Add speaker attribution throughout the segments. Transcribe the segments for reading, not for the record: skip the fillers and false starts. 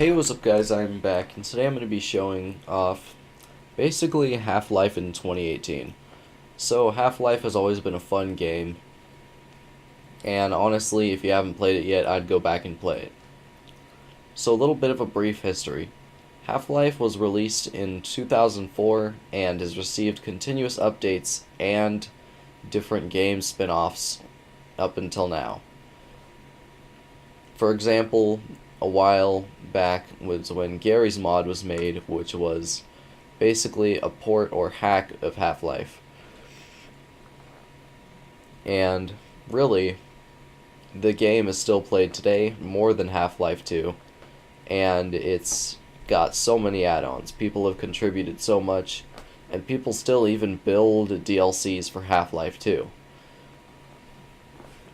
Speaker 1: Hey, what's up guys, I'm back, and today I'm going to be showing off basically Half-Life in 2018. So Half-Life has always been a fun game, and honestly, if you haven't played it yet, I'd go back and play it. So a little bit of a brief history. Half-Life was released in 2004 and has received continuous updates and different game spin-offs up until now. For example, a while back was when Garry's Mod was made, which was basically a port or hack of Half-Life. And really, the game is still played today more than Half-Life 2, and it's got so many add-ons. People have contributed so much, and people still even build DLCs for Half-Life 2.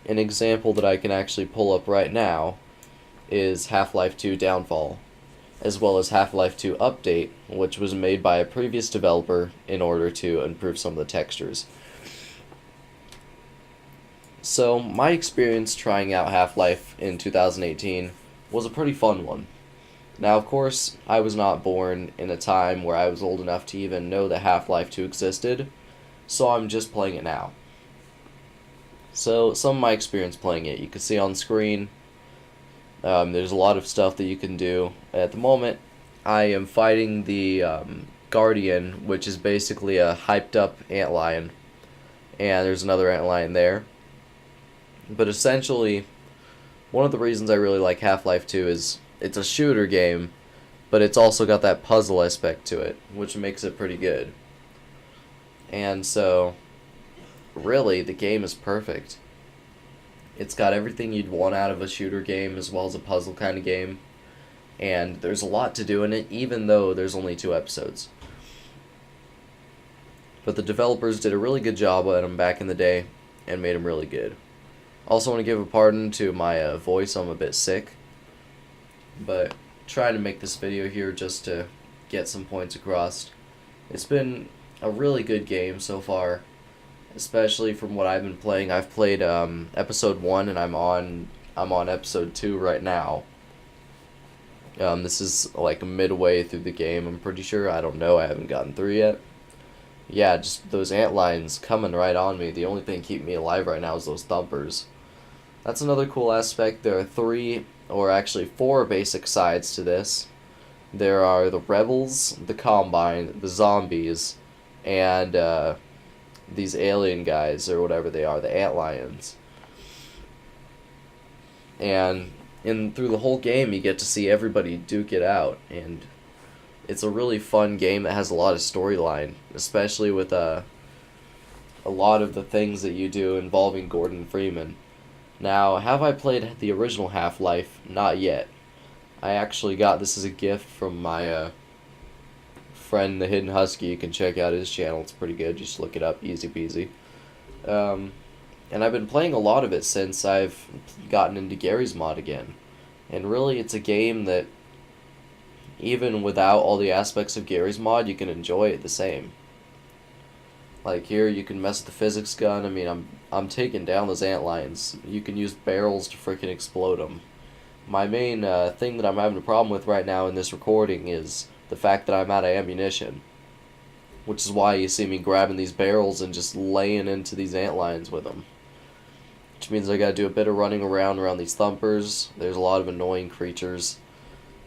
Speaker 1: An example that I can actually pull up right now is Half-Life 2 Downfall, as well as Half-Life 2 Update, which was made by a previous developer in order to improve some of the textures. So, my experience trying out Half-Life in 2018 was a pretty fun one. Now, of course, I was not born in a time where I was old enough to even know that Half-Life 2 existed, so I'm just playing it now. So, some of my experience playing it, you can see on screen. There's a lot of stuff that you can do. At the moment, I am fighting the Guardian, which is basically a hyped up antlion. And there's another antlion there. But essentially, one of the reasons I really like Half-Life 2 is it's a shooter game, but it's also got that puzzle aspect to it, which makes it pretty good. And so, really, the game is perfect. It's got everything you'd want out of a shooter game as well as a puzzle kind of game. And there's a lot to do in it, even though there's only 2 episodes. But the developers did a really good job at them back in the day and made them really good. Also want to give a pardon to my voice, I'm a bit sick. But trying to make this video here just to get some points across. It's been a really good game so far. Especially from what I've been playing. I've played episode 1 and I'm on episode 2 right now. This is like midway through the game, I'm pretty sure. I don't know, I haven't gotten through yet. Yeah, just those antlions coming right on me. The only thing keeping me alive right now is those thumpers. That's another cool aspect. There are 3, or actually 4 basic sides to this. There are the rebels, the Combine, the zombies, and these alien guys, or whatever they are, the antlions. And through the whole game, you get to see everybody duke it out, and it's a really fun game that has a lot of storyline, especially with a lot of the things that you do involving Gordon Freeman. Now, have I played the original Half-Life? Not yet. I actually got this as a gift from my friend, the Hidden Husky. You can check out his channel, it's pretty good, just look it up, easy peasy. And I've been playing a lot of it since I've gotten into Garry's Mod again. And really, it's a game that, even without all the aspects of Garry's Mod, you can enjoy it the same. Like here, you can mess with the physics gun. I mean, I'm taking down those antlions. You can use barrels to freaking explode them. My main thing that I'm having a problem with right now in this recording is the fact that I'm out of ammunition. Which is why you see me grabbing these barrels and just laying into these antlions with them. Which means I gotta do a bit of running around these thumpers. There's a lot of annoying creatures.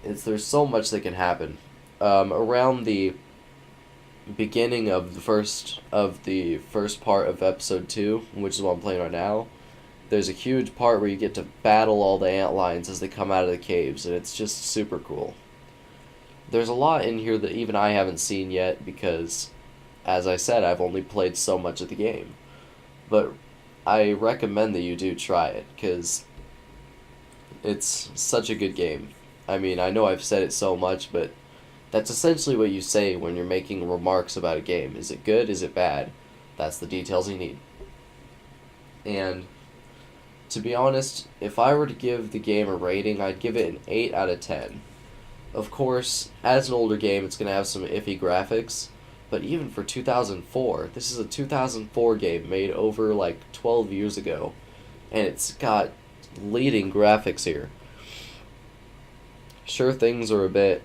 Speaker 1: There's so much that can happen. Around the beginning of the first part of episode 2, which is what I'm playing right now, there's a huge part where you get to battle all the antlions as they come out of the caves, and it's just super cool. There's a lot in here that even I haven't seen yet because, as I said, I've only played so much of the game. But I recommend that you do try it, because it's such a good game. I mean, I know I've said it so much, but that's essentially what you say when you're making remarks about a game. Is it good? Is it bad? That's the details you need. And to be honest, if I were to give the game a rating, I'd give it an 8 out of 10. Of course, as an older game, it's going to have some iffy graphics, but even for 2004, this is a 2004 game made over like 12 years ago, and it's got leading graphics here. Sure, things are a bit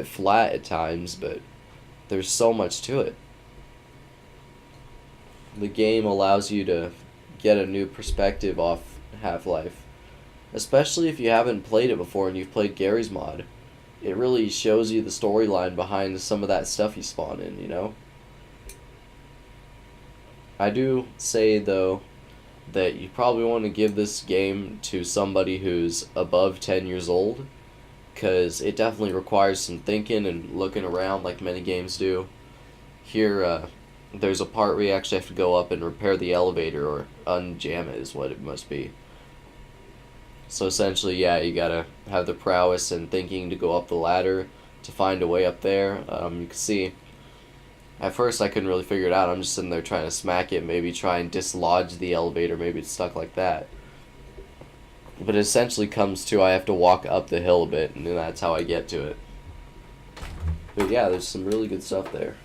Speaker 1: flat at times, but there's so much to it. The game allows you to get a new perspective off Half-Life, especially if you haven't played it before and you've played Gary's mod. It really shows you the storyline behind some of that stuff you spawn in, you know? I do say, though, that you probably want to give this game to somebody who's above 10 years old, because it definitely requires some thinking and looking around like many games do. Here, there's a part where you actually have to go up and repair the elevator, or unjam it is what it must be. So essentially, yeah, you gotta have the prowess and thinking to go up the ladder to find a way up there. You can see, at first I couldn't really figure it out. I'm just sitting there trying to smack it, maybe try and dislodge the elevator, maybe it's stuck like that. But it essentially comes to I have to walk up the hill a bit, and then that's how I get to it. But yeah, there's some really good stuff there.